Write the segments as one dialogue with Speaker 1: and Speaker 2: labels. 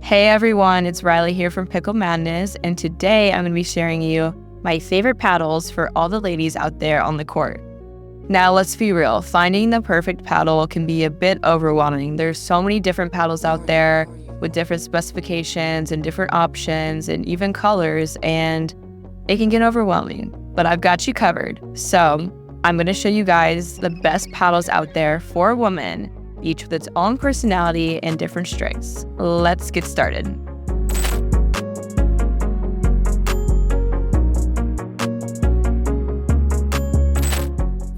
Speaker 1: Hey everyone, it's Riley here from Pickle Madness, and today I'm going to be sharing you my favorite paddles for all the ladies out there on the court. Now let's be real, finding the perfect paddle can be a bit overwhelming. There's so many different paddles out there with different specifications and different options and even colors, and it can get overwhelming, but I've got you covered. So I'm going to show you guys the best paddles out there for a woman, each with its own personality and different strengths. Let's get started.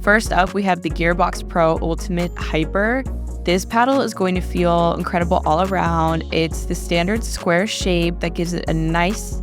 Speaker 1: First up, we have the Gearbox Pro Ultimate Hyper. This paddle is going to feel incredible all around. It's the standard square shape that gives it a nice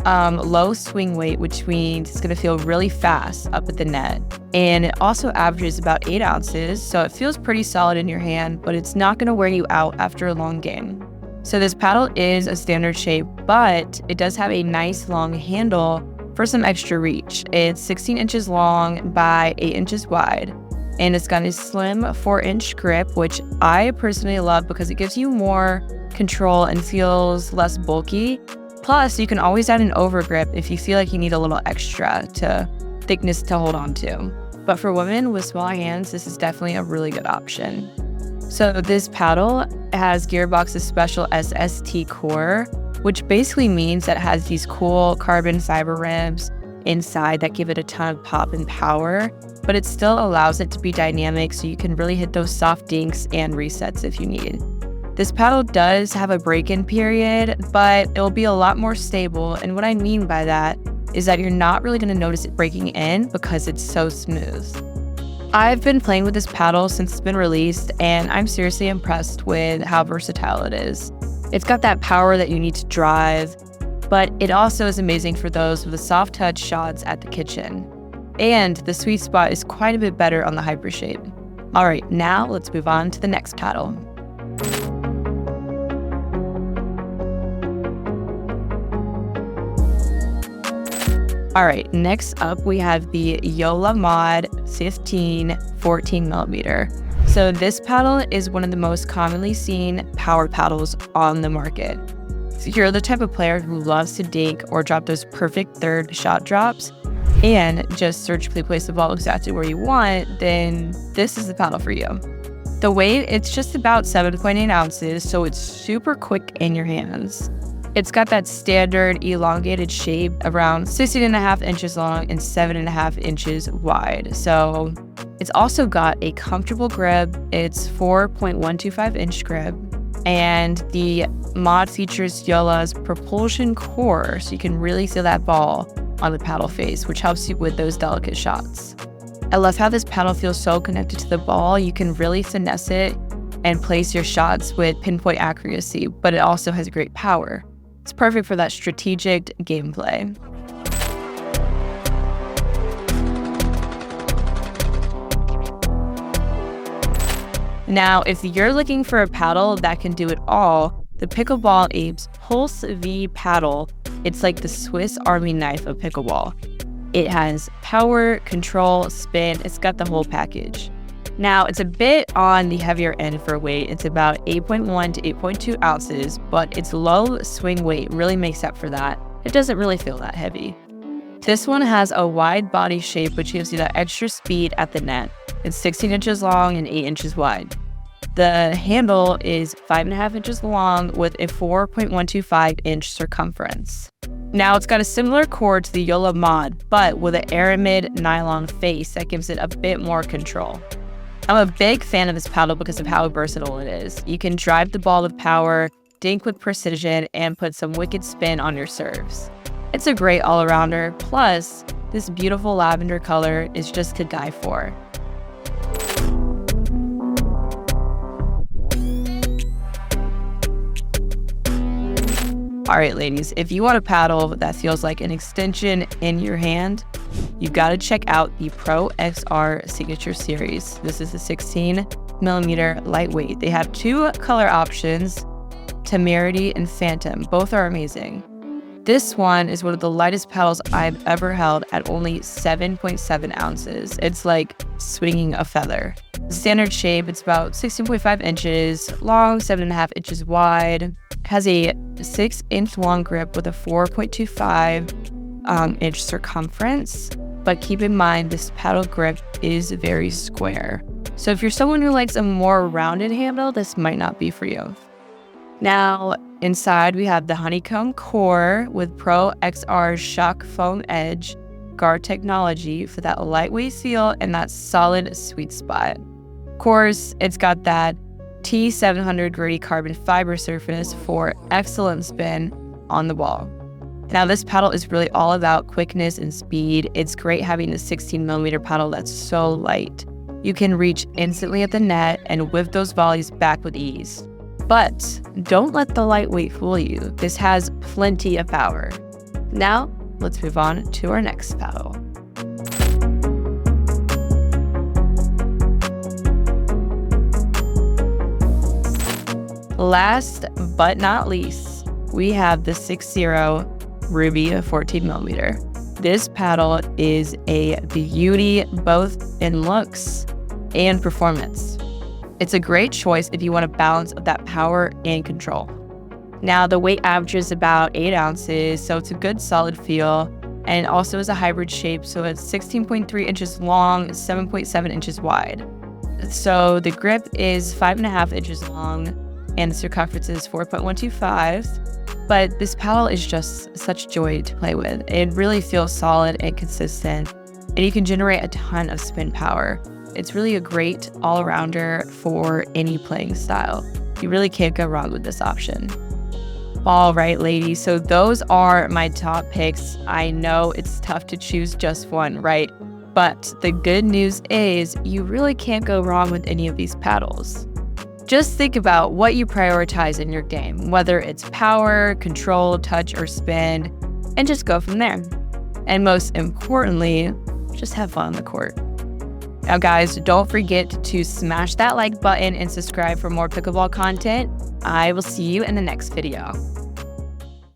Speaker 1: low swing weight, which means it's going to feel really fast up at the net. And it also averages about 8 ounces, so it feels pretty solid in your hand, but it's not going to wear you out after a long game. So this paddle is a standard shape, but it does have a nice long handle for some extra reach. It's 16 inches long by 8 inches wide, and it's got a slim 4-inch grip, which I personally love because it gives you more control and feels less bulky. Plus, you can always add an overgrip if you feel like you need a little extra thickness to hold on to. But for women with small hands, this is definitely a really good option. So this paddle has Gearbox's special SST core, which basically means that it has these cool carbon fiber ribs inside that give it a ton of pop and power, but it still allows it to be dynamic so you can really hit those soft dinks and resets if you need. This paddle does have a break-in period, but it'll be a lot more stable, and what I mean by that is that you're not really going to notice it breaking in because it's so smooth. I've been playing with this paddle since it's been released, and I'm seriously impressed with how versatile it is. It's got that power that you need to drive, but it also is amazing for those with the soft touch shots at the kitchen. And the sweet spot is quite a bit better on the hyper shape. All right, now let's move on to the next paddle. All right, next up we have the Yola Mod 15 14mm. So this paddle is one of the most commonly seen power paddles on the market. So if you're the type of player who loves to dink or drop those perfect third shot drops and just surgically place the ball exactly where you want, then this is the paddle for you. The weight, it's just about 7.8 ounces, so it's super quick in your hands. It's got that standard elongated shape around 16.5 inches long and 7.5 inches wide. So it's also got a comfortable grip. It's 4.125 inch grip. And the mod features Yola's propulsion core, so you can really feel that ball on the paddle face, which helps you with those delicate shots. I love how this paddle feels so connected to the ball. You can really finesse it and place your shots with pinpoint accuracy, but it also has great power. It's perfect for that strategic gameplay. Now, if you're looking for a paddle that can do it all, the Pickleball Ape's Pulse V paddle, it's like the Swiss Army knife of pickleball. It has power, control, spin, it's got the whole package. Now, it's a bit on the heavier end for weight. It's about 8.1 to 8.2 ounces, but its low swing weight really makes up for that. It doesn't really feel that heavy. This one has a wide body shape, which gives you that extra speed at the net. It's 16 inches long and 8 inches wide. The handle is 5.5 inches long with a 4.125 inch circumference. Now, it's got a similar core to the Yola Mod, but with an aramid nylon face that gives it a bit more control. I'm a big fan of this paddle because of how versatile it is. You can drive the ball with power, dink with precision, and put some wicked spin on your serves. It's a great all-arounder, plus this beautiful lavender color is just to die for. All right, ladies, if you want a paddle that feels like an extension in your hand, you've got to check out the Pro XR Signature Series. This is the 16mm lightweight. They have 2 color options, Temerity and Phantom. Both are amazing. This one is one of the lightest paddles I've ever held at only 7.7 ounces. It's like swinging a feather. The standard shape, it's about 16.5 inches long, 7.5 inches wide. It has a 6-inch long grip with a 4.25 inch circumference. But keep in mind, this paddle grip is very square. So if you're someone who likes a more rounded handle, this might not be for you. Now, inside we have the honeycomb core with Pro XR shock foam edge guard technology for that lightweight feel and that solid sweet spot. Of course, it's got that T700 gritty carbon fiber surface for excellent spin on the ball. Now, this paddle is really all about quickness and speed. It's great having the 16mm paddle that's so light. You can reach instantly at the net and whip those volleys back with ease. But don't let the lightweight fool you. This has plenty of power. Now, let's move on to our next paddle. Last but not least, we have the 6-0 Ruby 14mm. This paddle is a beauty both in looks and performance. It's a great choice if you want a balance of that power and control. Now, the weight averages about 8 ounces, so it's a good solid feel, and it also is a hybrid shape, so it's 16.3 inches long, 7.7 inches wide. So the grip is 5.5 inches long, and the circumference is 4.125, but this paddle is just such joy to play with. It really feels solid and consistent, and you can generate a ton of spin power. It's really a great all-arounder for any playing style. You really can't go wrong with this option. All right, ladies, so those are my top picks. I know it's tough to choose just one, right? But the good news is you really can't go wrong with any of these paddles. Just think about what you prioritize in your game, whether it's power, control, touch, or spin, and just go from there. And most importantly, just have fun on the court. Now, guys, don't forget to smash that like button and subscribe for more pickleball content. I will see you in the next video.